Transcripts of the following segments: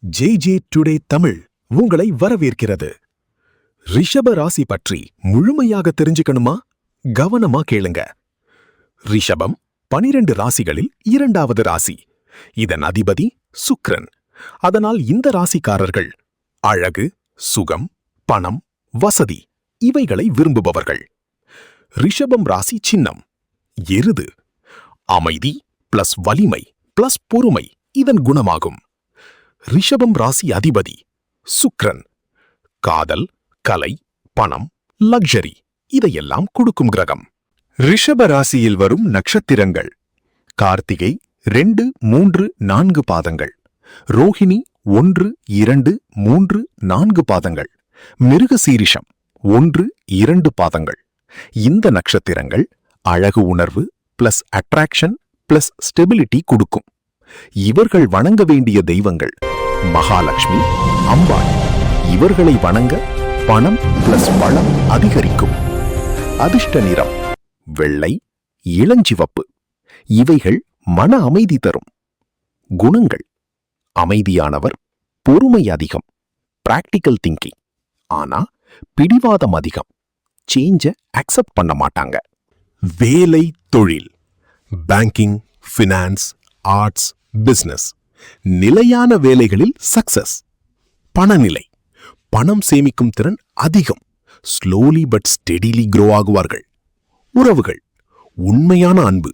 J today Tamil உங்களை வரவேற்கிறது. ரிஷப ராசி பற்றி முழுமையாக தெரிஞ்சுக்கணுமா? கவனமா கேளுங்க. ரிஷபம் 12 ராசிகளில் 2வது ராசி. இதன் அதிபதி சுக்கிரன். அதனால் இந்த ராசிக்காரர்கள் அழகு, சுகம், பணம், வசதி இவைகளை விரும்புபவர்கள். ரிஷபம் ராசி சின்னம் எருது. அமைதி பிளஸ் வலிமை பிளஸ் பொறுமை இதன் குணமாகும். ரிஷபம் ராசி அதிபதி சுக்கிரன். காதல், கலை, பணம், லக்ஸரி இதையெல்லாம் கொடுக்கும் கிரகம். ரிஷப ராசியில் வரும் நட்சத்திரங்கள்: கார்த்திகை 2, 3, 4 பாதங்கள், ரோஹிணி 1, 2, 3, 4 பாதங்கள், மிருகசீரிஷம் 1, 2 பாதங்கள். இந்த நட்சத்திரங்கள் அழகு உணர்வு பிளஸ் அட்ராக்ஷன் பிளஸ் ஸ்டெபிலிட்டி கொடுக்கும். இவர்கள் வணங்க வேண்டிய தெய்வங்கள் மகாலட்சுமி, அம்பாள். இவர்களை வணங்க பணம் பிளஸ் வளம் அதிகரிக்கும். அதிர்ஷ்ட நிறம் வெள்ளை, இளஞ்சிவப்பு. இவைகள் மன அமைதி தரும். குணங்கள்: அமைதியானவர், பொறுமை அதிகம், பிராக்டிக்கல் திங்கிங். ஆனா பிடிவாதம் அதிகம். சேஞ்ச அக்செப்ட் பண்ண மாட்டாங்க. வேலை, தொழில், பேங்கிங், ஃபினான்ஸ், ஆர்ட்ஸ், பிசினஸ். நிலையான வேலைகளில் சக்சஸ். பணநிலை: பணம் சேமிக்கும் திறன் அதிகம். ஸ்லோலி பட் ஸ்டெடிலி க்ரோ ஆகுவார்கள். உறவுகள்: உண்மையான அன்பு,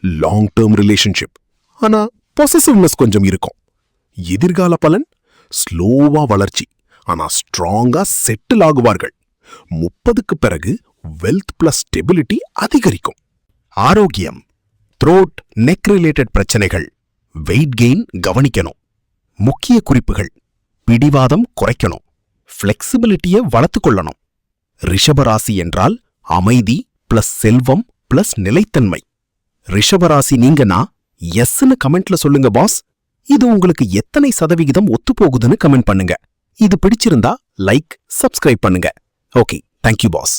லாங் டேர்ம் ரிலேஷன்ஷிப். ஆனா பொசசிவ்னஸ் கொஞ்சம் இருக்கும். எதிர்கால பலன்: ஸ்லோவா வளர்ச்சி, ஆனா ஸ்ட்ராங்கா செட்டில் ஆகுவார்கள். 30க்கு பிறகு வெல்த் பிளஸ் ஸ்டெபிலிட்டி அதிகரிக்கும். ஆரோக்கியம்: த்ரோட், நெக் ரிலேட்டட் பிரச்சனைகள், வெயிட் கெயின் கவனிக்கணும். முக்கிய குறிப்புகள்: பிடிவாதம் குறைக்கணும், ஃப்ளெக்சிபிலிட்டியை வளர்த்து கொள்ளணும். ரிஷபராசி என்றால் அமைதி பிளஸ் செல்வம் பிளஸ் நிலைத்தன்மை. ரிஷபராசி நீங்கன்னா எஸ்ன்னு கமெண்ட்ல சொல்லுங்க பாஸ். இது உங்களுக்கு எத்தனை சதவிகிதம் ஒத்துப்போகுதுன்னு கமெண்ட் பண்ணுங்க. இது பிடிச்சிருந்தா லைக், சப்ஸ்கிரைப் பண்ணுங்க. Okay, thank you boss.